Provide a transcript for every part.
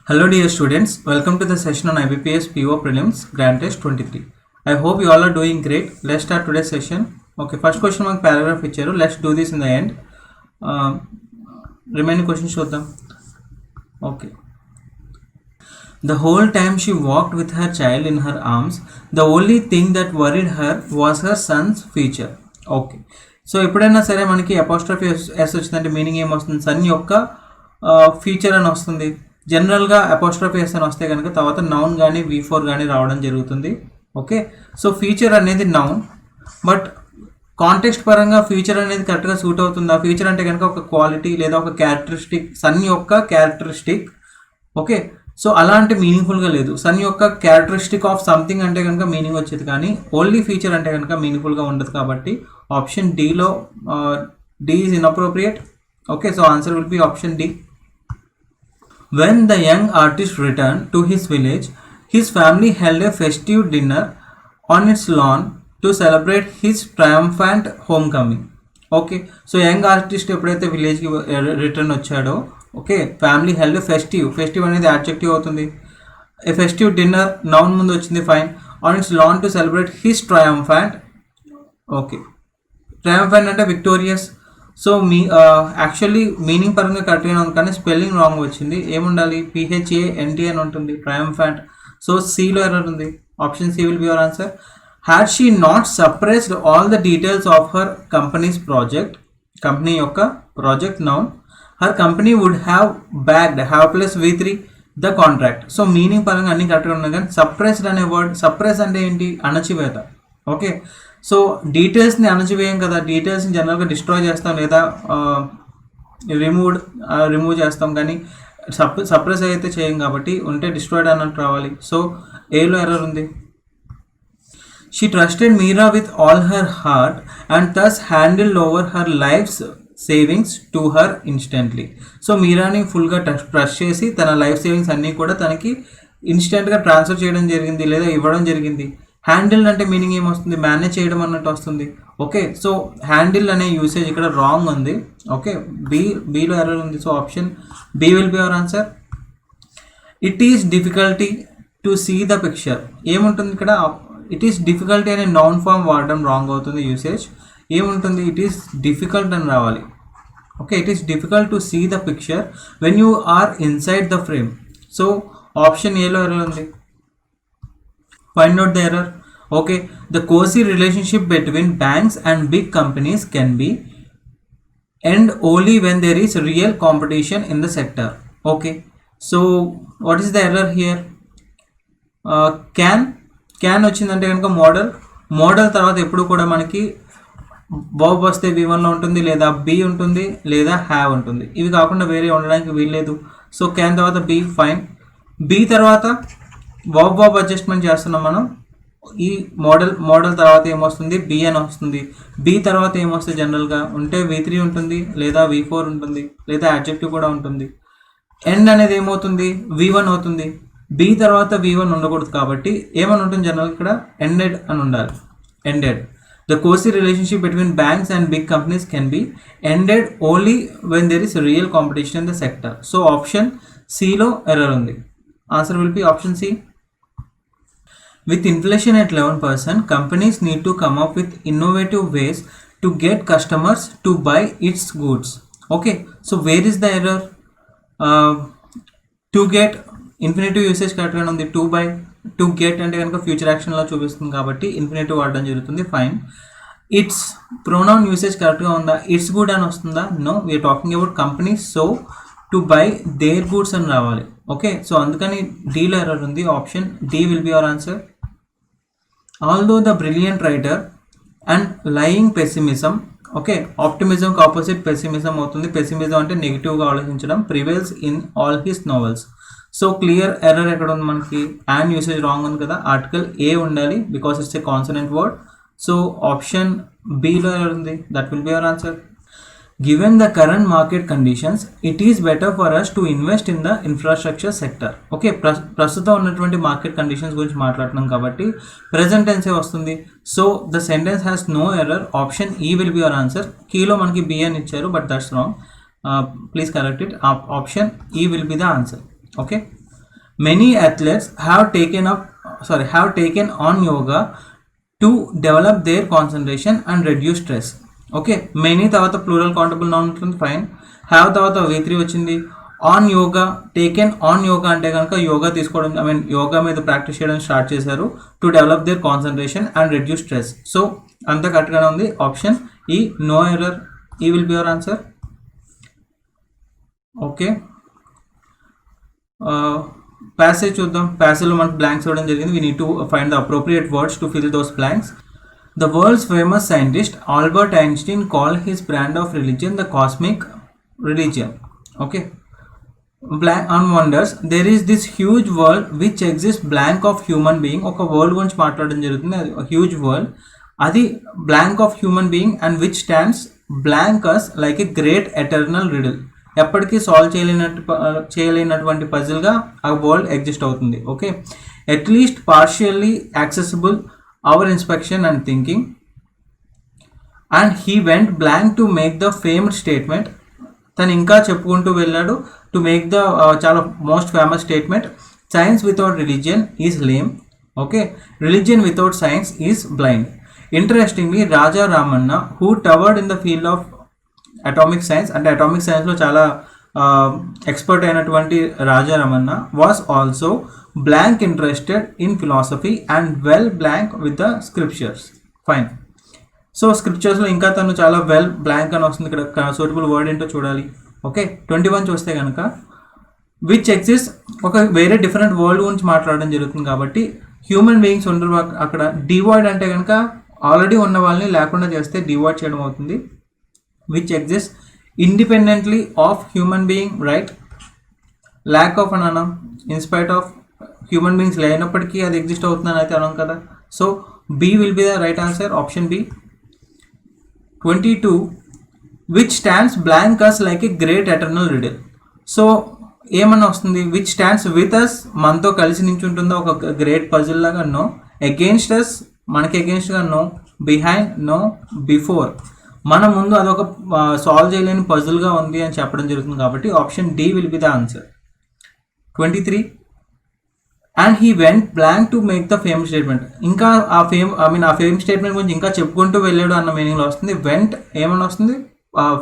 Hello dear students, welcome to the session on IBPS PO Prelims Grand Test 23. I hope you all are doing great. Let's start today's session. Okay, first question mark paragraph icharu. Let's do this in the end. Remaining questions చూద్దాం. Okay. The whole time she walked with her child in her arms, the only thing that worried her was her son's future. Okay. So ఎప్పుడైనా సరే మనకి apostrophe yes వచ్చిందంటే meaning ఏమొస్తుంది? Sun యొక్క future అని వస్తుంది. జనరల్గా అపోస్ట్రఫీ ఎస్ అని వస్తే కనుక తర్వాత నౌన్ కానీ V4 కానీ రావడం జరుగుతుంది. ఓకే, సో ఫ్యూచర్ అనేది నౌన్, బట్ కాంటెక్స్ట్ పరంగా ఫ్యూచర్ అనేది కరెక్ట్గా సూట్ అవుతుంది. ఆ ఫ్యూచర్ అంటే కనుక ఒక క్వాలిటీ లేదా ఒక క్యారెక్టరిస్టిక్, సన్ యొక్క క్యారెక్టరిస్టిక్. ఓకే, సో అలా అంటే మీనింగ్ఫుల్గా లేదు. సన్ యొక్క క్యారెక్టరిస్టిక్ ఆఫ్ సంథింగ్ అంటే కనుక మీనింగ్ వచ్చేది, కానీ ఓన్లీ ఫీచర్ అంటే కనుక మీనింగ్ఫుల్గా ఉండదు. కాబట్టి ఆప్షన్ డిలో D is inappropriate. Okay, so answer will be option D. When the young artist returned to his village, his family held a festive dinner on its lawn to celebrate his triumphant homecoming. Okay, so young artist ఎప్పుడైతే విలేజ్కి return వచ్చాడో, okay, family held festive అనేది adjective అవుతుంది. A festive dinner noun ముందు వచ్చింది, fine. On its lawn to celebrate his triumphant. Okay, triumphant అంటే victorious. So actually meaning పరంగా కరెక్ట్గానే ఉంది, కానీ స్పెల్లింగ్ రాంగ్ వచ్చింది. ఏముండాలి? PHANT అని ఉంటుంది, ట్రయంఫాంట్. సో సిలో ఎర్రర్ ఉంది. Option C will be your answer. Had she not suppressed all the details of her company's project, company యొక్క project noun, her company would have bagged plus V3 the contract. So meaning పరంగా అన్ని కరెక్ట్గా ఉన్నాయి, కానీ suppressed అనే word, suppress అంటే ఏంటి? అణచివేత. ఓకే, సో డీటెయిల్స్ని అణచివేయం కదా, డీటెయిల్స్ని జనరల్గా డిస్ట్రాయ్ చేస్తాం లేదా రిమూవ్ చేస్తాం, కానీ సప్రెస్ అయితే చేయం కాబట్టి ఉంటే డిస్ట్రాయిడ్ అన్నట్టు రావాలి. సో ఏలో ఎర్రర్ ఉంది. She trusted Meera with all her heart and thus handed over her life's savings to her instantly. So మీరాని ఫుల్గా ట్రస్ట్ చేసి తన లైఫ్ సేవింగ్స్ అన్నీ కూడా తనకి ఇన్స్టెంట్గా ట్రాన్స్ఫర్ చేయడం జరిగింది లేదా ఇవ్వడం జరిగింది. హ్యాండిల్ అంటే మీనింగ్ ఏమొస్తుంది? మేనేజ్ చేయడం అన్నట్టు వస్తుంది. ఓకే, సో హ్యాండిల్ అనే యూసేజ్ ఇక్కడ రాంగ్ ఉంది. ఓకే, బిలో ఎర్రర్ ఉంది. So option B will be our answer. It is difficulty to see the picture. ఏముంటుంది ఇక్కడ? ఇట్ ఈస్ డిఫికల్టీ అనే నౌన్ ఫామ్ వాడడం రాంగ్ అవుతుంది. యూసేజ్ ఏముంటుంది? ఇట్ ఈస్ డిఫికల్ట్ అని రావాలి. Okay, it is difficult to see the picture when you are inside the frame. So option ఏలో error ఉంది. Find out the error. Okay, the cozy relationship between banks and big companies can be end only when there is real competition in the sector. Okay, so what is the error here? can వచ్చిందంటే కనుక model తర్వాత ఎప్పుడు కూడా మనకి verb వస్తే V1లో ఉంటుంది, లేదా B ఉంటుంది, లేదా హ్యావ్ ఉంటుంది. ఇవి కాకుండా వేరే ఉండడానికి వీల్లేదు. సో క్యాన్ తర్వాత బి, ఫైన్. బి తర్వాత వర్బ్ అడ్జస్ట్మెంట్ చేస్తున్నాం మనం. ఈ మోడల్ తర్వాత ఏమొస్తుంది? బి అని వస్తుంది. బి తర్వాత ఏమొస్తుంది? జనరల్గా ఉంటే V3 ఉంటుంది, లేదా V4 ఉంటుంది, లేదా అడ్జెక్టివ్ కూడా ఉంటుంది. ఎండ్ అనేది ఏమవుతుంది? V1 అవుతుంది. బి తర్వాత V1 ఉండకూడదు, కాబట్టి ఏమని ఉంటుంది? జనరల్ ఇక్కడ ఎండెడ్ అని ఉండాలి. Ended. The cosy relationship between banks and big companies can be ended only when there is real competition in the sector. So option సిలో ఎర్రర్ ఉంది. Answer will be option C. With inflation at 11%, companies need to come up with innovative ways to get customers to buy its goods. Okay, so where is the error? To get infinitive usage కరెక్ట్గా ఉంది. to buy, to get అంటే కనుక future యాక్షన్లో చూపిస్తుంది కాబట్టి infinitive వాడడం జరుగుతుంది. Fine. It's pronoun usage కరెక్ట్గా ఉందా? ఇట్స్ గుడ్ అని వస్తుందా? No, we're talking about companies. So to buy their goods అని రావాలి. ఓకే, సో అందుకని డీలో ఎర్రర్ ఉంది. Option D will be our answer. Although the brilliant writer and lying pessimism, okay, ఆప్టిమిజంకి ఆపోజిట్ పెసిమిజం అవుతుంది. Pessimism అంటే నెగిటివ్గా ఆలోచించడం. Prevails in all his novels. So clear error ఎక్కడ ఉంది మనకి? అండ్ యూసేజ్ రాంగ్ ఉంది కదా. ఆర్టికల్ ఏ ఉండాలి, because it's a consonant word. So option బిలో ఎర్రర్ ఉంది. That will be our answer. Given the current market conditions, it is better for us to invest in the infrastructure sector. Okay, ప్రస్తుతం ఉన్నటువంటి market conditions గురించి మాట్లాడుతున్నాం కాబట్టి present tense వస్తుంది. So the sentence has no error. Option E will be your answer. కీలో మనకి B అని ఇచ్చారు, but that's wrong. Please correct it. Option E will be the answer. Okay. Many athletes have taken on yoga to develop their concentration and reduce stress. Okay, many తర్వాత plural countable noun ఉంటుంది, fine. Have తర్వాత V3 వచ్చింది. On yoga, taken on yoga అంటే కనుక యోగా తీసుకోవడం, I mean yoga మీద practice చేయడం start చేశారు to develop their concentration and reduce stress. So అంత కరెక్ట్గానే ఉంది. Option E, no error, E will be your answer. Okay, passage చూద్దాం. ప్యాసేజ్లో మనకు బ్లాంక్స్ ఇవ్వడం జరిగింది. We need to find the appropriate words to fill those blanks. The world's famous scientist Albert Einstein called his brand of religion the cosmic religion. Okay. Blank on wonders, there is this huge world which exists blank of human being. ఒక world గురించి మాట్లాడడం జరుగుతుంది, huge world, అది blank of human being and which stands blank us like a great eternal riddle. ఎప్పటికీ solve చేయలేనటువంటి పజిల్గా ఆ world exist అవుతుంది. Okay, at least partially accessible our inspection and thinking, and he went blank to make the famed statement. తను ఇంకా చెప్పుకుంటూ వెళ్ళాడు to make the చాలా most famous statement, science without religion is lame. Okay, religion without science is blind. Interestingly Raja Ramanna who towered in the field of atomic science, అంటే atomic సైన్స్లో చాలా expert అయినటువంటి Raja Ramanna was also blank interested in philosophy and well blank with the scriptures. Fine. So స్క్రిప్చర్స్లో ఇంకా తను చాలా well blank అని వస్తుంది. ఇక్కడ సూటబుల్ వర్డ్ ఏంటో చూడాలి. ఓకే, 21 చూస్తే కనుక విచ్ ఎగ్జిస్ట్, ఒక వేరే డిఫరెంట్ వరల్డ్ గురించి మాట్లాడడం జరుగుతుంది కాబట్టి హ్యూమన్ బీయింగ్స్ ఉండరు అక్కడ. డివాయిడ్ అంటే కనుక ఆల్రెడీ ఉన్న వాళ్ళని లేకుండా చేస్తే డివాయిడ్ చేయడం అవుతుంది. Which exist independently of human being, right. Lack of అని అన్నాం, ఇన్స్పైట్ ఆఫ్ హ్యూమన్ బీయింగ్స్ లేనప్పటికీ అది ఎగ్జిస్ట్ అవుతుందని అయితే అన్నాం కదా. So B will be the right answer, option B. 22 which stands blank us like a great eternal riddle. So ఏమన్నా వస్తుంది, విచ్ స్టాండ్స్ విత్ అస్, మనతో కలిసి నించుంటుందో ఒక గ్రేట్ పజిల్ లాగా, నో. అగెయిన్స్ట్ అస్, మనకి అగెయిన్స్ట్గా, నో. Behind, no. బిఫోర్, మన ముందు అదొక సాల్వ్ చేయలేని పజిల్గా ఉంది అని చెప్పడం జరుగుతుంది కాబట్టి option D will be the answer. 23 and he went blank to make the fame statement. ఇంకా ఆ ఫేమ్ స్టేట్మెంట్ గురించి ఇంకా చెప్పుకుంటూ వెళ్ళాడు అన్న మీనింగ్లో వస్తుంది. వెంట్ ఏమని వస్తుంది,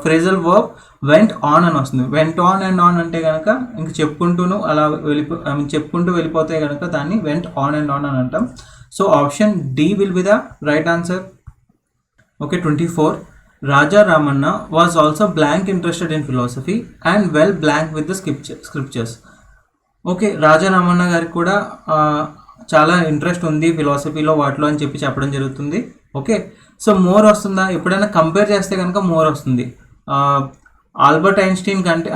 ఫ్రేజల్ వర్బ్ వెంట్ ఆన్ అని వస్తుంది. వెంట్ ఆన్ అండ్ ఆన్ అంటే కనుక ఇంక చెప్పుకుంటూను అలా చెప్పుకుంటూ వెళ్ళిపోతే కనుక దాన్ని వెంట్ ఆన్ అండ్ ఆన్ అని అంటాం. So option D will be the right answer. Okay, 24 Raja Ramanna was also blank interested in philosophy and well blank with the scriptures. Okay, Raja Ramanna గారికి కూడా చాలా ఇంట్రెస్ట్ ఉంది ఫిలాసఫీలో వాటిలో అని చెప్పడం జరుగుతుంది. ఓకే, సో మోర్ వస్తుందా, ఎప్పుడైనా కంపేర్ చేస్తే కనుక మోర్ వస్తుంది. ఆల్బర్ట్ ఐన్స్టీన్ కంటే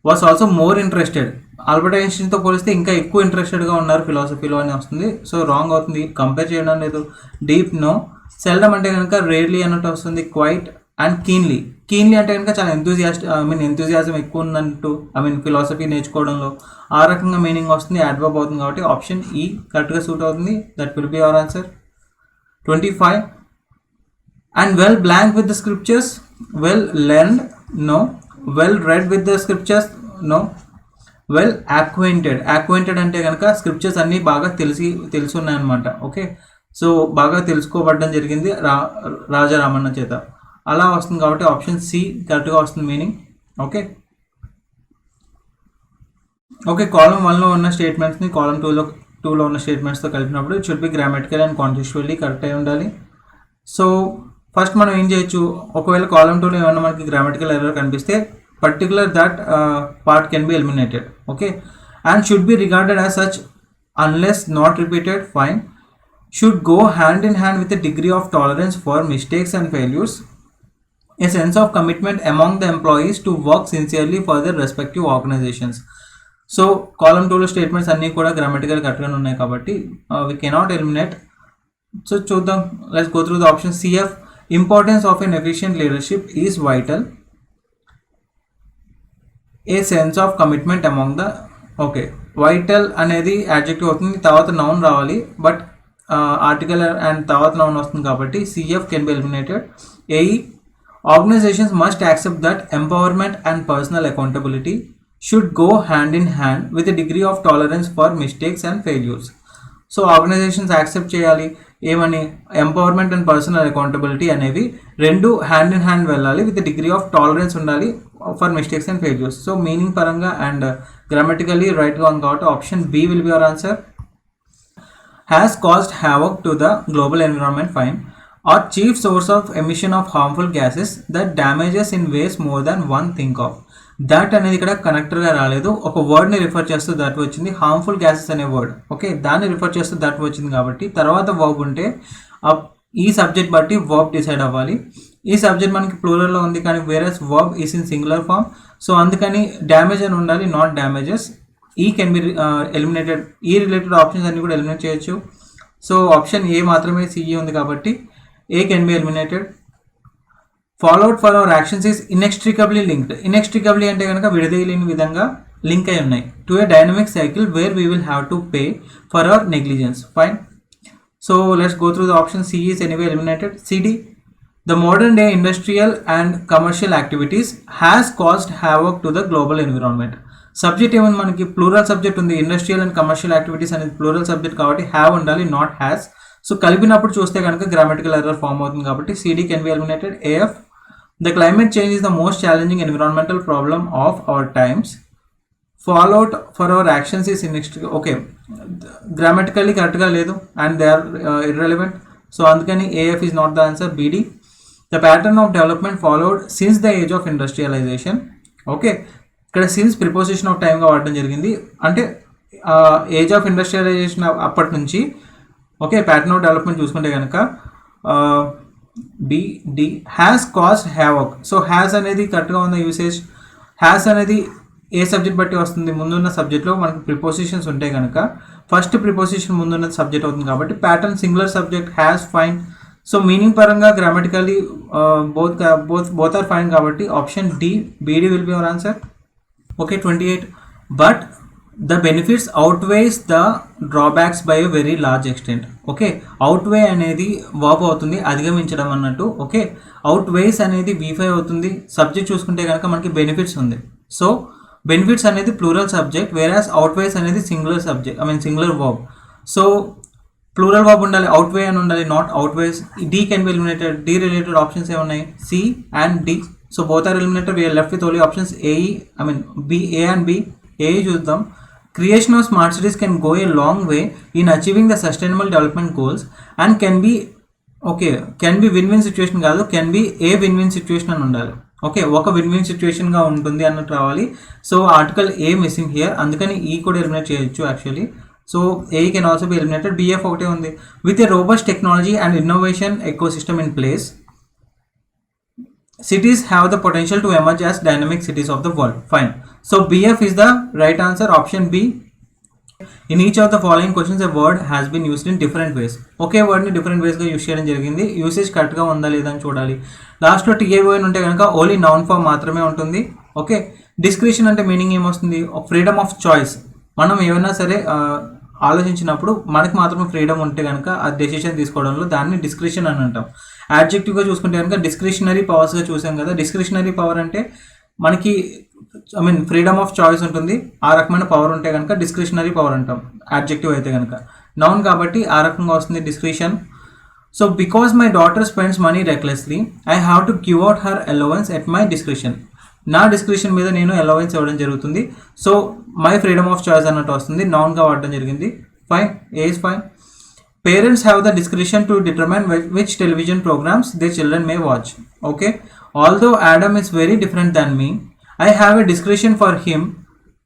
was also more interested. Albert ఐన్స్టీన్తో పోలిస్తే ఇంకా ఎక్కువ ఇంట్రెస్టెడ్గా ఉన్నారు ఫిలాసఫీలో అని వస్తుంది. సో రాంగ్ అవుతుంది, కంపేర్ చేయడం లేదు. Deep, no. సెల్డమ్ అంటే కనుక రేర్లీ అన్నట్టు వస్తుంది. Quiet and keenly. కీన్లీ అంటే కనుక చాలా ఎంతూజియాజం ఎక్కువ ఉన్నట్టు, ఫిలాసఫీ నేర్చుకోవడంలో ఆ రకంగా మీనింగ్ వస్తుంది, యాడ్వర్బ్ అవుతుంది కాబట్టి ఆప్షన్ ఈ కరెక్ట్గా సూట్ అవుతుంది. That will be our answer. 25 and well blank with the scriptures, well learned, no. Well read with the scriptures, no. Well acquainted అంటే కనుక స్క్రిప్చర్స్ అన్నీ బాగా తెలిసి ఉన్నాయన్నమాట. ఓకే, సో బాగా తెలుసుకోబడడం జరిగింది రాజా రామన్న చేత, అలా వస్తుంది కాబట్టి ఆప్షన్ సి కరెక్ట్గా వస్తుంది మీనింగ్. ఓకే, ఓకే, కాలం 1లో ఉన్న స్టేట్మెంట్స్ని కాలం 2లో ఉన్న స్టేట్మెంట్స్తో కలిపినప్పుడు it should be grammatical and contextually correct అయి ఉండాలి. సో ఫస్ట్ మనం ఏం చేయొచ్చు, ఒకవేళ కాలం 2లో ఏమన్నా మనకి గ్రామటికల్ ఎర్రర్ కనిపిస్తే particular that part can be eliminated. Okay, and should be regarded as such unless not repeated, fine. Should go hand in hand with a degree of tolerance for mistakes and failures. A sense of commitment among the employees to work sincerely for their respective organizations. So column 2లో statements అన్నీ కూడా grammatical కరెక్ట్గానే ఉన్నాయి కాబట్టి we cannot eliminate. So చూద్దాం, let's go through the option. CF, importance of an efficient leadership is vital. A sense of commitment among the, okay, vital అనేది adjective అవుతుంది, తర్వాత నౌన్ రావాలి, బట్ ఆర్టికల్ అండ్ తర్వాత noun వస్తుంది కాబట్టి CF can be eliminated. AE, organizations must accept that empowerment and personal accountability should go hand in hand with a degree of tolerance for mistakes and failures. So organisations accept చేయాలి ఏమని, empowerment and personal accountability అనేవి రెండు hand in hand వెళ్ళాలి, with degree of tolerance ఉండాలి for mistakes and failures. So meaning పరంగా and grammatically రైట్గా ఉంది కాబట్టి option B will be your answer. Has caused havoc to the global environment fine are chief source of emission of harmful gases that damages in ways more than one think of. That అనేది ఇక్కడ కనెక్టర్గా రాలేదు, ఒక వర్డ్ని refer చేస్తూ that వచ్చింది, harmful gases అనే word. Okay, దాన్ని refer చేస్తూ that వచ్చింది కాబట్టి తర్వాత వర్బ్ ఉంటే ఈ సబ్జెక్ట్ బట్టి వర్బ్ డిసైడ్ అవ్వాలి. ఈ సబ్జెక్ట్ మనకి ప్లూరల్లో ఉంది కానీ whereas verb is in singular form. So అందుకని డ్యామేజ్ అని ఉండాలి, not damages. E can be eliminated, E related options అన్ని కూడా ఎలిమినేట్ చేయొచ్చు. సో ఆప్షన్ ఏ మాత్రమే సిఈ ఉంది కాబట్టి A can be eliminated. Followed for our actions is inextricably linked. Inextricably అంటే కనుక విడదీయలేని విధంగా లింక్ అయి ఉన్నాయి. To a dynamic cycle where we will have to pay for our negligence. Fine. So let's go through the option. C is anyway eliminated. C D, the modern day industrial and commercial activities has caused havoc to the global environment. Subject ఏముంది మనకి, plural subject ఉంది, industrial and commercial activities అనేది plural subject కాబట్టి have ఉండాలి, not has. So కలిపినప్పుడు చూస్తే కనుక grammatical error form అవుతుంది కాబట్టి సిడి కెన్ బి ఎలిమినేటెడ్. ఏఎఫ్, the climate change is the most challenging environmental problem of our times. Fallout for our actions is inextricable. Okay, grammatically correct ga ledu and they are irrelevant. So andukani AF is not the answer. BD, the pattern of development followed since the age of industrialization. Okay, ikkada since preposition of time ga vaadam jarigindi ante age of industrialization appati nunchi. Okay, pattern of development చూసుకుంటే కనుక BD has caused havoc. So has అనేది కరెక్ట్గా ఉన్న usage. Has అనేది ఏ subject బట్టి వస్తుంది, ముందున్న సబ్జెక్ట్లో మనకి ప్రిపోజిషన్స్ ఉంటే కనుక ఫస్ట్ ప్రిపోజిషన్ ముందున్న సబ్జెక్ట్ అవుతుంది కాబట్టి pattern singular subject has fine. So meaning పరంగా గ్రామటికల్లీ బోత్ ఆర్ ఫైన్ కాబట్టి option D BD will be your answer. Okay, 28. But the benefits outweighs the drawbacks by a very large extent. Okay, outweigh అనేది verb అవుతుంది, అధిగమించడం అన్నట్టు. Okay, అవుట్వేస్ అనేది V5 అవుతుంది. Subject చూసుకుంటే కనుక మనకి బెనిఫిట్స్ ఉంది. సో బెనిఫిట్స్ అనేది ప్లూరల్ సబ్జెక్ట్, వేరాస్ అవుట్వేస్ అనేది singular subject, singular verb. So plural verb ఉండాలి, అవుట్వే అని ఉండాలి, not outweighs. D can be eliminated. D related options ఏమున్నాయి, C and D. So both are eliminated. We are left with only options A E, B, A and B. A E చూద్దాం. Creation of smart cities can go a long way in achieving the sustainable development goals and can be win-win situation కాదు, can be a win-win situation అని ఉండాలి. Okay, ఒక win-win సిచ్యువేషన్గా ఉంటుంది అన్నట్టు రావాలి. So article a missing here, అందుకని ఈ కూడా ఎలిమినేట్ చేయొచ్చు actually. So A can also be eliminated. BF ఒకటే ఉంది. With a robust technology and innovation eco system in place, cities have the potential to emerge as dynamic cities of the world. Fine. So BF is the right answer. Option B. In each of the following questions a word has been used in different ways. ఒకే వర్డ్ని different వేస్గా use చేయడం జరిగింది. Usage కరెక్ట్గా ఉందా లేదా అని చూడాలి. లాస్ట్లో TA ఉంటే కనుక ఓన్లీ నౌన్ ఫామ్ మాత్రమే ఉంటుంది. ఓకే, డిస్క్రిషన్ అంటే మీనింగ్ ఏమొస్తుంది, ఫ్రీడమ్ ఆఫ్ చాయిస్. మనం ఏమైనా సరే ఆలోచించినప్పుడు మనకి మాత్రమే ఫ్రీడమ్ ఉంటే కనుక ఆ డెసిషన్ తీసుకోవడంలో దాన్ని డిస్క్రిషన్ అని అంటాం. యాడ్జెక్టివ్గా చూసుకుంటే కనుక డిస్క్రిషనరీ పవర్స్గా చూసాం కదా. డిస్క్రిషనరీ పవర్ అంటే మనకి ఫ్రీడమ్ ఆఫ్ చాయిస్ ఉంటుంది, ఆ రకమైన పవర్ ఉంటే కనుక డిస్క్రిషనరీ పవర్ అంటాం. యాడ్జెక్టివ్ అయితే కనుక నౌన్ కాబట్టి ఆ రకంగా వస్తుంది discretion. So because my daughter spends money recklessly I have to give out her allowance at my discretion. నా డిస్క్రిషన్ మీద నేను అలవెన్స్ ఇవ్వడం జరుగుతుంది. So my freedom of choice అన్నట్టు వస్తుంది, నౌన్గా వాడడం జరిగింది. Fine, A is fine. Parents have the discretion to determine which television programs their children may watch. Okay, although Adam is very different than me, I have a discretion for him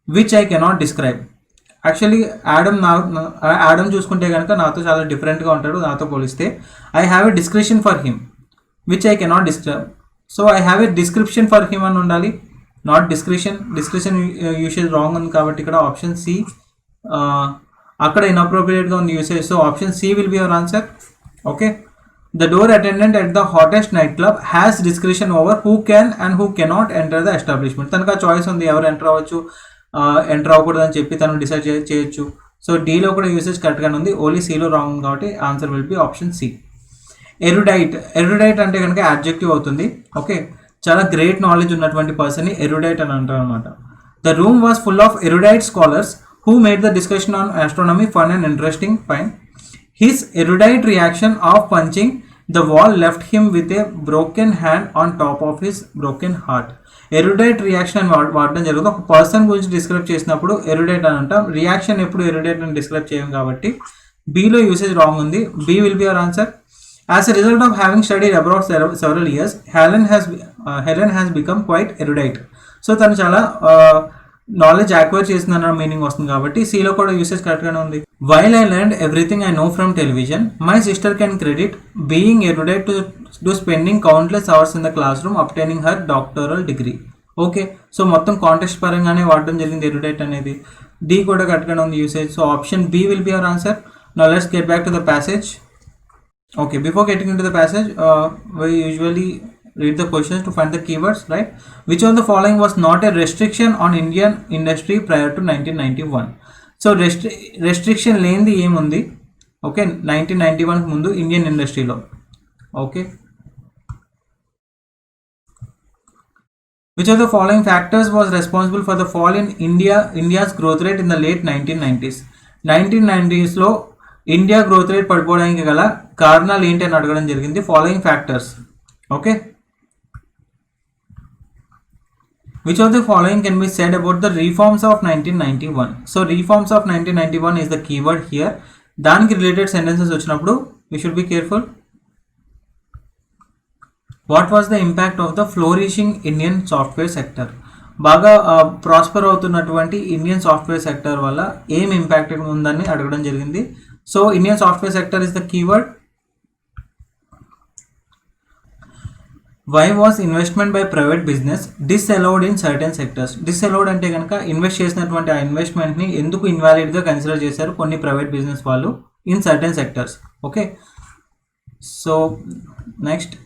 which I cannot describe. Actually Adam చూసుకుంటే కనుక నాతో చాలా డిఫరెంట్గా ఉంటాడు నాతో పోలిస్తే. I have a discretion for him which I cannot describe. So I have a description for him అని ఉండాలి, not discretion. Discretion usage wrong ఉంది కాబట్టి ఇక్కడ ఆప్షన్ సి అక్కడ ఇన్అప్రోప్రియేట్గా ఉంది usage. So option C will be your answer. Okay, the door attendant at the hottest night club has discretion over who can and who cannot enter the establishment. తనకు ఆ choice ఉంది, ఎవరు enter అవ్వచ్చు enter అవ్వకూడదు అని చెప్పి తను decide చేయొచ్చు. సో డీలో కూడా యూసేజ్ కరెక్ట్గానే ఉంది, ఓన్లీ సిలో రాంగ్ కాబట్టి answer will be option C. Erudite. Erudite అంటే కనుక యాడ్జెక్టివ్ అవుతుంది. ఓకే, చాలా గ్రేట్ నాలెడ్జ్ ఉన్నటువంటి పర్సన్ని ఎరుడైట్ అని అంటారు అనమాట. The room was full of erudite scholars who made the discussion on astronomy fun and interesting. Fine. His erudite reaction of punching the wall left him with a broken hand on top of his broken heart. Erudite reaction అని వాడడం జరుగుతుంది. ఒక person గురించి describe చేసినప్పుడు Erudite అని అంటాం. Reaction ఎప్పుడు Erudite అని డిస్క్రైబ్ చేయం కాబట్టి బీలో యూసేజ్ రాంగ్ ఉంది. B will be our answer. As a result of having studied abroad several years, Helen has become quite erudite. So తను చాలా నాలెడ్జ్ యాక్వైర్ చేసిందన్న మీనింగ్ వస్తుంది కాబట్టి సీలో కూడా యూసేజ్ కరెక్ట్గానే ఉంది. While I learned everything I know from television, my sister can credit being erudite to spending countless hours in the classroom obtaining her doctoral degree. Okay, so మొత్తం context పరంగానే వాడడం జరిగింది erudite అనేది. D కూడా కరెక్ట్గానే ఉంది usage. So option B will be our answer. Now let's get back to the passage. Okay, before getting into the passage, we usually read the questions to find the keywords, right? Which of the following was not a restriction on Indian industry prior to 1991? So restriction లేనిది ఏముంది? Okay, 1991 ముందు Indian ఇండస్ట్రీలో. Okay, which of the following factors was responsible for the fall in India's growth rate in the late 1990s? 1990s లో India growth rate పడిపోవడానికి గల కారణాలు ఏంటి అని అడగడం జరిగింది. Following factors. Okay, which of the following can be said about the reforms of 1991? So reforms of 1991 is the keyword here. దానికి related sentences వచ్చినప్పుడు we should be careful. What was the impact of the flourishing Indian software sector? బాగా prosper అవుతున్నటువంటి Indian software sector వల్ల ఏం impact ఉందని అడగడం జరిగింది. So Indian software sector is the keyword. Why was investment by private business disallowed in certain sectors? డిస్అలౌడ్ అంటే కనుక invest చేసినటువంటి ఆ ఇన్వెస్ట్మెంట్ని ఎందుకు ఇన్వాలిడ్గా కన్సిడర్ చేశారు కొన్ని ప్రైవేట్ బిజినెస్ వాళ్ళు in certain sectors. Okay, so next,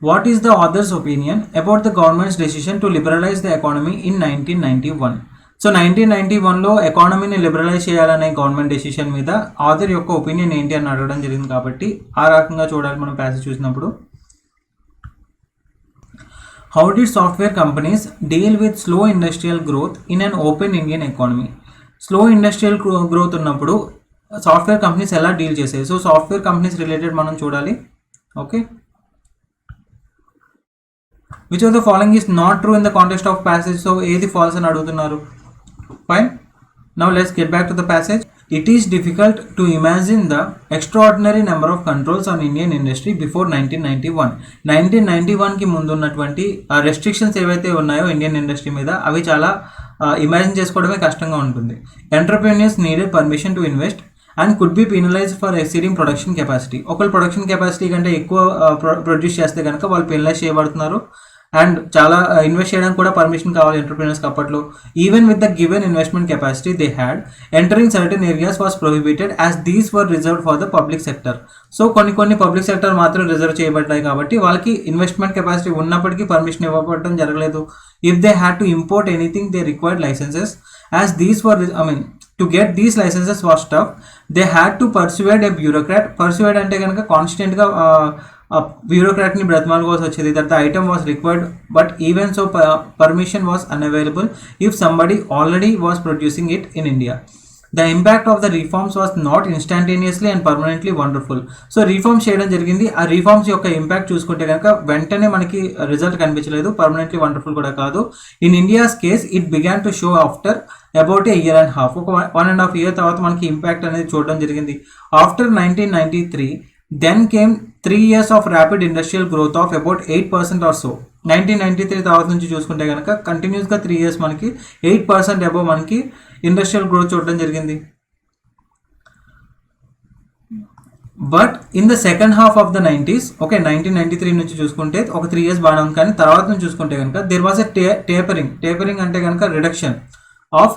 what is the author's opinion about the government's decision to liberalize the economy in 1991? So 1991లో ఎకానమీని లిబరలైజ్ చేయాలనే గవర్నమెంట్ డెసిషన్ మీద ఆథర్ యొక్క ఒపీనియన్ ఏంటి అని అడగడం జరిగింది కాబట్టి ఆ రకంగా చూడాలి మనం ప్యాసేజ్ చూసినప్పుడు. How did software companies deal with slow industrial growth in an open Indian economy? Slow industrial growth ఉన్నప్పుడు సాఫ్ట్వేర్ కంపెనీస్ ఎలా డీల్ చేసాయి? సో సాఫ్ట్వేర్ కంపెనీస్ రిలేటెడ్ మనం చూడాలి. Okay, which of the following is not true in the context of passage? So ఏది false అని అడుగుతున్నారు. Fine. Now let's get back to the passage. It is difficult to imagine the extraordinary number of controls on Indian industry before 1991. 1991కి ముందు ఉన్నటువంటి restrictions ఏవైతే ఉన్నాయో Indian industry మీద అవి చాలా ఇమాజిన్ చేసుకోవడమే కష్టంగా ఉంటుంది. Entrepreneurs needed permission to invest and could be penalise for exceeding production capacity. ఒకళ్ళు ప్రొడక్షన్ కెపాసిటీ కంటే ఎక్కువ ప్రొడ్యూస్ చేస్తే కనుక వాళ్ళు పెనలైజ్ చేయబడుతున్నారు. అండ్ చాలా ఇన్వెస్ట్ చేయడానికి కూడా పర్మిషన్ కావాలి ఎంటర్ప్రీనర్స్కి అప్పట్లో. Even with the given investment capacity they had, entering certain areas was prohibited as these were reserved for the public sector. So కొన్ని పబ్లిక్ సెక్టర్ మాత్రం రిజర్వ్ చేయబడ్డాయి కాబట్టి వాళ్ళకి ఇన్వెస్ట్మెంట్ కెపాసిటీ ఉన్నప్పటికీ పర్మిషన్ ఇవ్వబడడం జరగలేదు. If they had to import anything they required licences as these were to get these licenses was tough. They had to persuade a bureaucrat. Persuade అంటే కనుక కాన్స్టెంట్గా బ్యూరోక్రాట్ని బ్రతమాలుకోవాల్సి వచ్చేది. That the item was required but even so permission was unavailable if somebody already was producing it in India. The impact of the reforms was not instantaneously and permanently wonderful. So reforms చేయడం జరిగింది. ఆ reforms యొక్క impact చూసుకుంటే కనుక వెంటనే మనకి result కనిపించలేదు, permanently wonderful కూడా కాదు. In India's case it began to show after about a year and half. ఒక 1.5 year తర్వాత మనకి ఇంపాక్ట్ అనేది చూడడం జరిగింది. After 1993 then came 3 years of rapid industrial growth of about 8% or so. 1993 తర్వాత నుంచి చూసుకుంటే కనుక కంటిన్యూస్గా 3 years మనకి 8% అబౌవ్ మనకి ఇండస్ట్రియల్ గ్రోత్ చూడడం జరిగింది. But in the second half of the 90s, okay 1993 నుంచి చూసుకుంటే ఒక 3 years బాగానే ఉంది. కానీ తర్వాత నుంచి చూసుకుంటే కనుక దేర్ వాజ్ ఎ టేపరింగ్ అంటే కనుక reduction of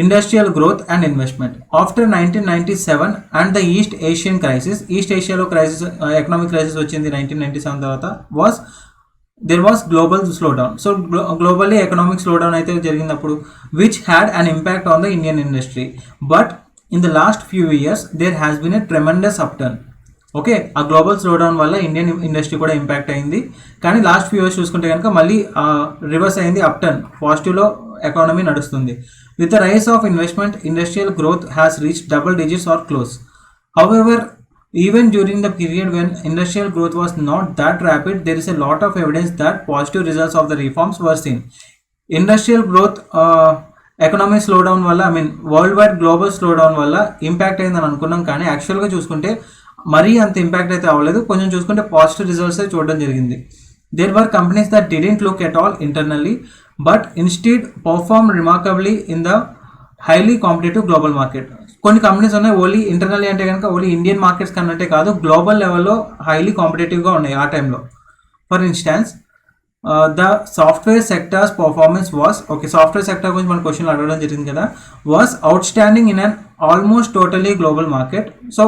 industrial growth and investment. After 1997 and the east Asian crisis, east ఏషియాలో క్రైసిస్, ఎకనామిక్ క్రైసిస్ వచ్చింది 1997 తర్వాత. there was global slowdown. So globally economic slowdown అయితే జరిగినప్పుడు which had an impact on the Indian industry. But in the last few years there has been a tremendous upturn. Okay, ఆ global slow down వల్ల Indian industry కూడా impact అయింది. కానీ last few years చూసుకుంటే కనుక మళ్ళీ రివర్స్ అయింది, up turn పాజిటివ్లో ఎకానమీ నడుస్తుంది. With the rise of investment industrial growth has reach double digits or close. However, even during the period when industrial growth was not that rapid, there is a lot of evidence that positive results of the reforms were seen. Industrial growth, economic slow down వల్ల, I mean world wide global slow down వల్ల impact అయిందని అనుకున్నాం, కానీ యాక్చువల్గా చూసుకుంటే మరీ అంత impact అయితే అవ్వలేదు. కొంచెం చూసుకుంటే పాజిటివ్ రిజల్ట్స్ చూడడం జరిగింది. There were companies that didn't look at all internally but instead perform remarkably in the highly competitive global market. కొన్ని కంపెనీస్ ఉన్నాయి ఓన్లీ ఇంటర్నల్లీ అంటే కనుక ఓన్లీ ఇండియన్ మార్కెట్స్ కన్నట్టే కాదు, గ్లోబల్ లెవెల్లో హైలీ కాంపిటేటివ్గా ఉన్నాయి ఆ టైంలో. For instance the software sectors performance was, okay software sector గురించి మన క్వశ్చన్లు అడగడం జరిగింది కదా, was out standing in an almost totally global market. So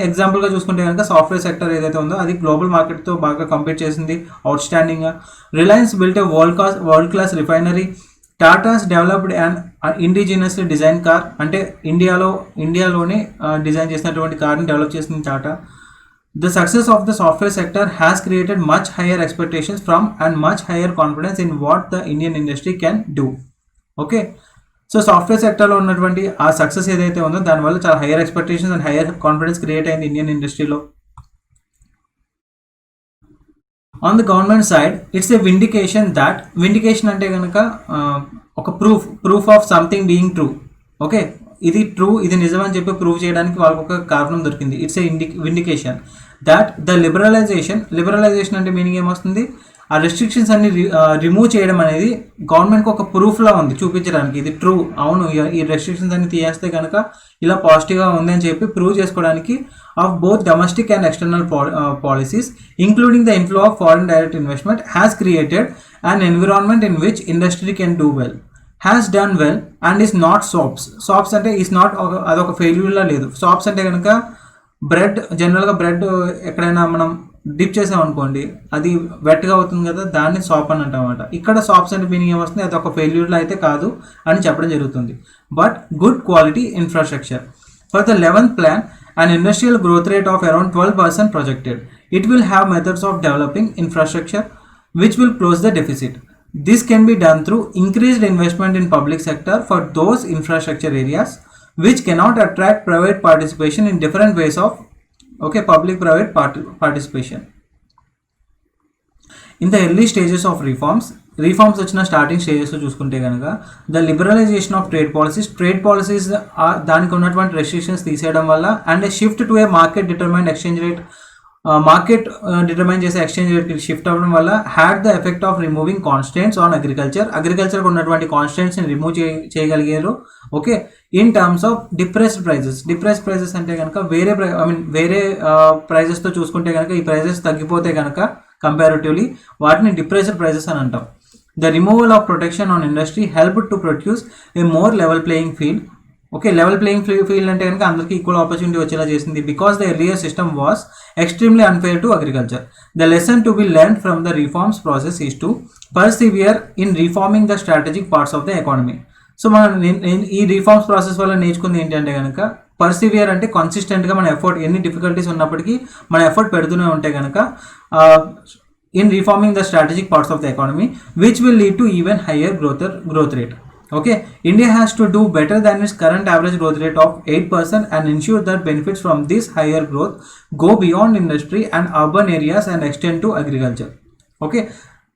ఎగ్జాంపుల్గా చూసుకుంటే కనుక సాఫ్ట్వేర్ సెక్టర్ ఏదైతే ఉందో అది గ్లోబల్ మార్కెట్తో బాగా కంపీట్ చేసింది అవుట్ స్టాండింగ్గా. Reliance built a world class refinery. Tatas developed and indigenously design car, అంటే ఇండియాలోనే డిజైన్ చేసినటువంటి కార్ని డెవలప్ చేసింది Tata. The success of the software sector has created much higher expectations from and much higher confidence in what the Indian industry can do. Okay, so software సెక్టర్లో ఉన్నటువంటి ఆ సక్సెస్ ఏదైతే ఉందో దానివల్ల చాలా higher expectations and higher confidence create అయింది Indian ఇండస్ట్రీలో. On the government side it's a vindication that, vindication అంటే కనుక ఒక proof of something being true. Okay, ఇది ట్రూ, ఇది నిజం అని చెప్పి ప్రూవ్ చేయడానికి వాళ్ళకి ఒక కారణం దొరికింది. It's a vindication that the liberalisation అంటే మీనింగ్ ఏమొస్తుంది, ఆ రెస్ట్రిక్షన్స్ అన్ని రిమూవ్ చేయడం అనేది గవర్నమెంట్కి ఒక ప్రూఫ్లా ఉంది చూపించడానికి, ఇది ట్రూ, అవును ఈ రెస్ట్రిక్షన్స్ అన్ని తీయేస్తే కనుక ఇలా పాజిటివ్గా ఉంది అని చెప్పి ప్రూవ్ చేసుకోవడానికి of both domestic and external policies including the inflow of foreign direct investment has created an environment in which industry can do well, has done well and is not sops అంటే is not, అదొక ఫెయిల్యూర్లా లేదు. Sops అంటే కనుక bread, జనరల్గా bread ఎక్కడైనా మనం dip చేసామనుకోండి అది వెట్గా అవుతుంది కదా, దాన్ని సాప్ అని అంటామన్నమాట. ఇక్కడ సాప్స్ అంటే మీనింగ్ ఏమొస్తుంది, అది ఒక ఫెయిల్యూర్లో అయితే కాదు అని చెప్పడం జరుగుతుంది. But good quality infrastructure. For the 11th plan, an industrial growth rate of around 12% projected. It will have methods of developing infrastructure which will close the deficit. This can be done through increased investment in public sector for those infrastructure areas which cannot attract private participation in different ways of, okay, public-private participation. In the early stages of reforms వచ్చిన starting స్టేజెస్లో చూసుకుంటే కనుక the liberalisation of trade policies దానికి ఉన్నటువంటి restrictions తీసేయడం వల్ల and shift to a market determined exchange rate, market determine చేసే exchange రేట్కి షిఫ్ట్ అవ్వడం వల్ల had the effect of removing constants on అగ్రికల్చర్కి ఉన్నటువంటి కాన్స్టెంట్స్ని రిమూవ్ చేయగలిగారు. Okay, in terms of depressed prices అంటే కనుక వేరే ప్రైజెస్తో చూసుకుంటే కనుక ఈ ప్రైజెస్ తగ్గిపోతే కనుక కంపారిటివ్లీ వాటిని డిప్రెస్డ్ ప్రైజెస్ అని అంటాం. The removal of protection on industry help to produce A more level playing field. Okay, level playing field అంటే కనుక అందరికీ ఈక్వల్ ఆపర్చునిటీ వచ్చేలా చేసింది. Because the earlier system was extremely unfair to agriculture. The lesson to be learn from the reforms process is to పర్సివియర్ in reforming the strategic parts of the economy. So మనం ఈ reforms process వల్ల నేర్చుకుంది ఏంటంటే కనుక పర్సివియర్ అంటే కన్సిస్టెంట్గా మన effort, ఎన్ని డిఫికల్టీస్ ఉన్నప్పటికీ మన ఎఫర్ట్ పెడుతూనే ఉంటే కనుక in reforming the strategic parts of the economy which will lead to even higher growth rate. Okay, India has to do better than its current average growth rate of 8% and ensure that benefits from this higher growth go beyond industry and urban areas and extend to agriculture. Okay,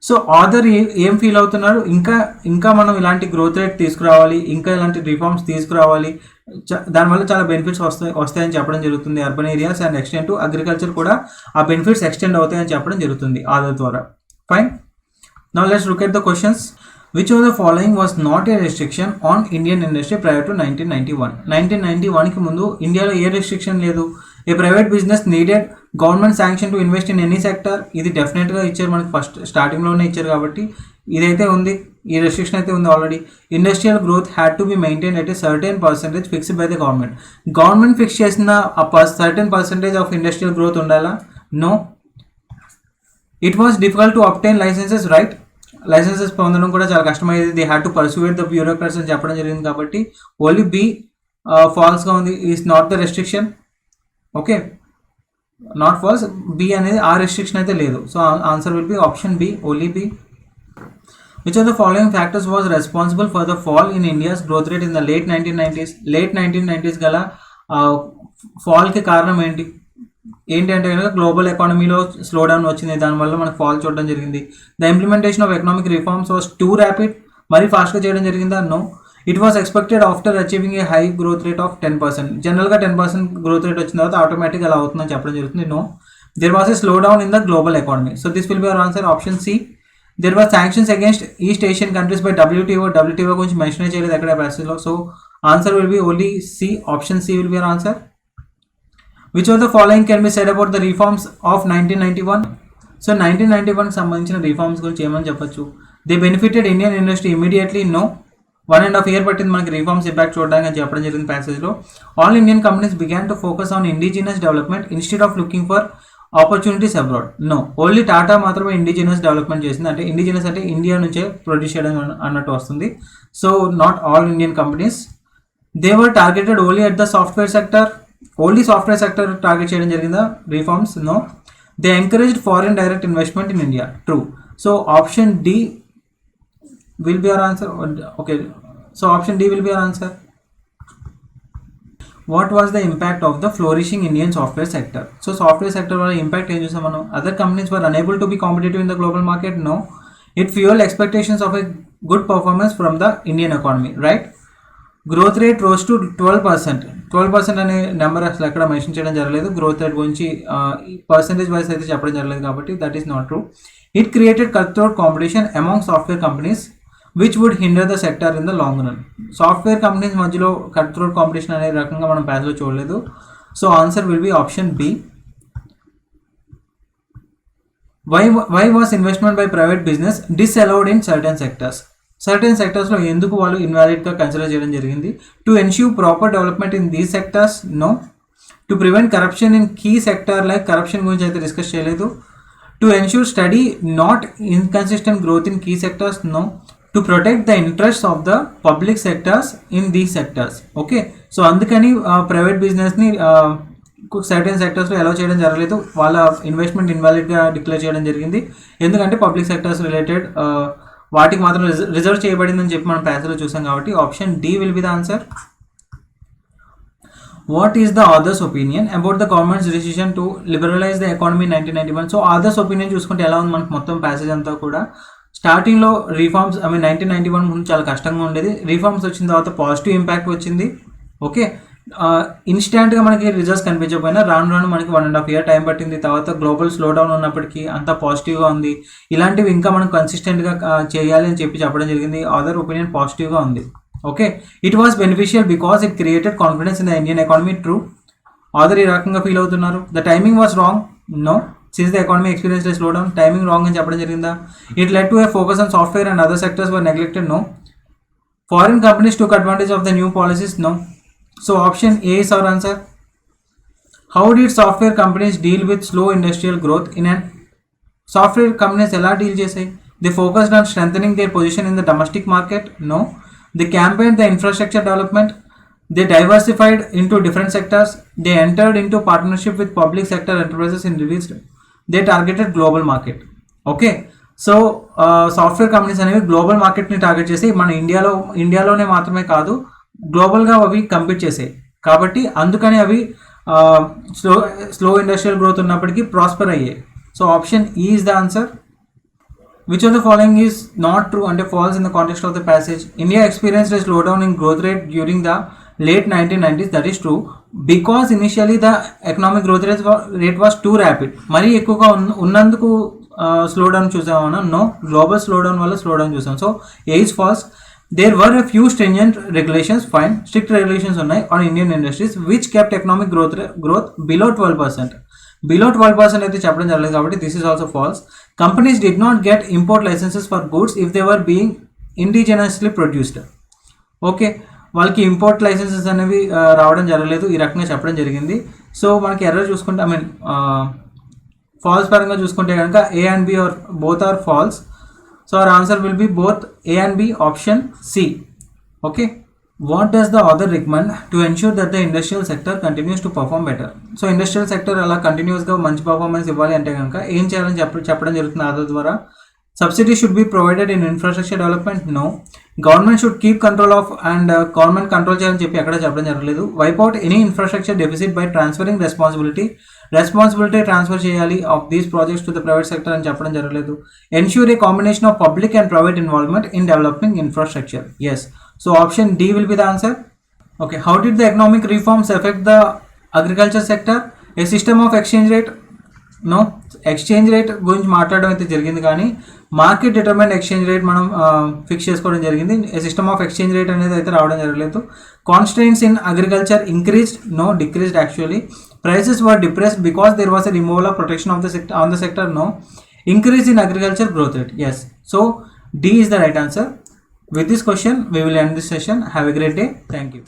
so author ఏం feel అవుతున్నారు, ఇంకా మనం ఇలాంటి growth rate తీసుకురావాలి, ఇంకా ఇలాంటి reforms తీసుకురావాలి, దానివల్ల చాలా బెనిఫిట్స్ వస్తాయని చెప్పడం జరుగుతుంది. Urban areas and extend to agriculture కూడా ఆ బెనిఫిట్స్ ఎక్స్టెండ్ అవుతాయని చెప్పడం జరుగుతుంది ఆధార్ ద్వారా. Fine, now let's look at the questions. Which of the following was not a restriction on Indian industry prior to 1991? 1991కి ముందు ఇండియాలో ఏ రెస్ట్రిక్షన్ లేదు. A private business needed government sanction to invest in any sector, ఇది డెఫినెట్గా ఇచ్చారు మనకి, first స్టార్టింగ్లోనే ఇచ్చారు కాబట్టి ఇదైతే ఉంది, ఈ రెస్ట్రిక్షన్ అయితే ఉంది already. Industrial growth had to be maintain at a certain percentage fixed by the government fix చేసిన ఆ certain percentage of industrial growth ఉండాలా? No. It was difficult to obtain licences, right, licences పొందడం కూడా చాలా కష్టమయ్యేది. They had to persuade the bureaucrats అని చెప్పడం జరిగింది కాబట్టి ఓన్లీ బి ఫాల్స్గా ఉంది, is not the restriction. Okay, not false, B అనేది ఆ రెస్ట్రిక్షన్ అయితే లేదు. So answer will be option B, only B. Which of the following factors was responsible for the fall in India's growth rate in the late 1990s? Late 1990s గల ఫాల్కి కారణం ఏంటి? ఏంటి అంటే కనుక గ్లోబల్ ఎకానమీలో స్లో డౌన్ వచ్చింది, దానివల్ల మనకు ఫాల్ చూడడం జరిగింది. The implementation of economic reforms was too rapid, మరీ ఫాస్ట్గా చేయడం జరిగిందా? No. It was expected after achieving a high growth rate of 10%. జనరల్గా 10% గ్రోత్ రేట్ వచ్చిన తర్వాత ఆటోమేటిక్గా అలా అవుతుందని చెప్పడం జరుగుతుంది. No. There was a slow down in the global economy. So this will be our answer, option C. There was sanctions against east Asian countries by WTO. WTO గురించి mention చేయలేదు ఎక్కడ ప్యాసేజ్లో. So answer will be only C, option C will be our answer. Which of the following can be said about the reforms of 1991? So 1991 సంబంధించిన reforms గురించి ఏమని చెప్పొచ్చు? They benefited Indian industry immediately? No. 1.5 year పట్టింది మనకి reforms impact చూడడానికి అని చెప్పడం జరిగింది ప్యాసేజ్లో. All Indian companies began to focus on indigenous development instead of looking for opportunities abroad? No. Only Tata మాత్రమే ఇండిజినస్ డెవలప్మెంట్ చేసింది. అంటే ఇండిజినస్ అంటే ఇండియా నుంచే ప్రొడ్యూస్ చేయడం అన్నట్టు వస్తుంది. So not all Indian companies. They were targeted only at the software sector? Only software sector target చేయడం జరిగిందా reforms? No. They encouraged foreign direct investment in India? True. So option D will be our answer. Okay, so option D will be our answer. What was the impact of the flourishing Indian software sector? So software sector wala impact em chusam manu. Other companies were unable to be competitive in the global market? No. It fueled expectations of a good performance from the Indian economy, right? Growth rate rose to 12%. 12% అనే number అసలు ఎక్కడ mention చేయడం జరగలేదు. Growth rate గురించి percentage wise అయితే చెప్పడం జరగలేదు కాబట్టి that is not true. It created cutthroat competition among software companies which would hinder the sector in the long run. Software companies మధ్యలో కట్ త్రోట్ కాంపిటీషన్ అనే రకంగా మనం ప్యాస్లో చూడలేదు. So answer will be option B. Why was investment by private business disallowed in certain sectors? Certain సెక్టర్స్లో ఎందుకు వాళ్ళు ఇన్వాలిడ్గా కన్సిడర్ చేయడం జరిగింది? To ensure proper development in these sectors? No. To prevent corruption in key sector like corruption గురించి అయితే discuss చేయలేదు. To ensure steady not inconsistent growth in key sectors? No. To protect the interest of the public sectors in these sectors. Okay, so అందుకని private బిజినెస్ని certain సెక్టర్స్లో allow చేయడం జరగలేదు. వాళ్ళ investment ఇన్వాలిడ్గా declare చేయడం జరిగింది. ఎందుకంటే పబ్లిక్ సెక్టర్స్ రిలేటెడ్ వాటికి మాత్రం రిజర్వ్ చేయబడిందని చెప్పి మనం ప్యాసేజ్లో చూసాం కాబట్టి option D will be the answer. What is the author's opinion about the government's decision to liberalise the economy 1991? So author's opinion చూసుకుంటే ఎలా ఉంది మనకు మొత్తం ప్యాసేజ్ అంతా కూడా. స్టార్టింగ్లో రిఫార్మ్స్ 1991 ముందు చాలా కష్టంగా ఉండేది. రిఫార్మ్స్ వచ్చిన తర్వాత పాజిటివ్ ఇంపాక్ట్ వచ్చింది. ఓకే, ఇన్స్టాంట్గా మనకి రిజల్ట్స్ కనిపించకపోయినా రాను రాను మనకి 1.5 year టైం పట్టింది. తర్వాత గ్లోబల్ స్లో డౌన్ ఉన్నప్పటికీ అంతా పాజిటివ్గా ఉంది. ఇలాంటివి ఇంకా మనం కన్సిస్టెంట్గా చేయాలి అని చెప్పడం జరిగింది. ఆథర్ ఒపీనియన్ పాజిటివ్గా ఉంది. Okay, it was beneficial because it created confidence in the Indian economy? True. Author ఈ రకంగా ఫీల్ అవుతున్నారు. The timing was wrong? No. Since the economy experienced a slowdown, timing wrong అని చెప్పడం జరిగిందా? It led to a focus on software and other sectors were neglected? No. Foreign companies took advantage of the new policies? No. So option A is our answer. How did software companies deal with slow industrial growth in an software companies ఎలా deal చేసాయి? They focused on strengthening their position in the domestic market? No. They campaigned the infrastructure development. They diversified into different sectors. They entered into partnership with public sector enterprises in released. They targeted global market. Okay, so software companies అనేవి global మార్కెట్ని target చేసి మన ఇండియాలోనే మాత్రమే కాదు గ్లోబల్గా అవి compete చేసాయి. కాబట్టి అందుకని అవి స్లో ఇండస్ట్రియల్ గ్రోత్ ఉన్నప్పటికీ ప్రాస్పర్ అయ్యాయి. సో ఆప్షన్ ఈ is the answer. Which of the following is not true and false in the context of the passage? India experienced a slowdown in growth rate during the late 1990s. That is true because initially the economic growth rate was too rapid. Mari ఎక్కువగా ఉన్నందుకు slow down చూసామన్నా? No, global slow down వల్ల slow down చూసాం. So A is false. There were a few stringent regulations, fine, strict regulations ఉన్నాయి on Indian industries which kept economic growth below 12%. Below 12% అయితే చెప్పడం జరగలేదు కాబట్టి this is also false. Companies did not get import licences for goods if they were being indigenously produced. Okay, వాళ్ళకి import licences అనేవి రావడం జరగలేదు, ఈ రకంగా చెప్పడం జరిగింది. సో మనకి ఎర్రర్ చూసుకుంటే ఫాల్స్ పరంగా చూసుకుంటే కనుక A and B are both are false. So our answer will be both A and B, option C. Okay, What does the author recommend to ensure that the industrial sector continues to perform better? So industrial sector అలా కంటిన్యూస్గా మంచి performance ఇవ్వాలి అంటే కనుక ఏం చేయాలని చెప్పడం జరుగుతుంది ఆధార్ ద్వారా. Subsidy should be provided in infrastructure development, no. Government should keep control of and government control చేయాలని చెప్పి ఎక్కడ చెప్పడం జరగలేదు. Wipe out any infrastructure deficit by transferring responsibility transfer చేయాలి of these projects to the private sector అని చెప్పడం జరగలేదు. Ensure a combination of public and private involvement in developing infrastructure. Yes. So option D will be the answer. Okay, how did the economic reforms affect the agriculture sector? A system of exchange rate, no. Exchange rate గురించి మాట్లాడడం అయితే జరిగింది కానీ market determined exchange rate మనం fix చేసుకోవడం జరిగింది. A system of exchange rate అనేది అయితే రావడం జరగలేదు. Constraints in agriculture increased, no. Decreased actually. Prices were depressed because there was a removal of protection of the sector on the sector, no. Increase in agriculture growth rate, yes. So D is the right answer. With this question, we will end this session. Have a great day. Thank you.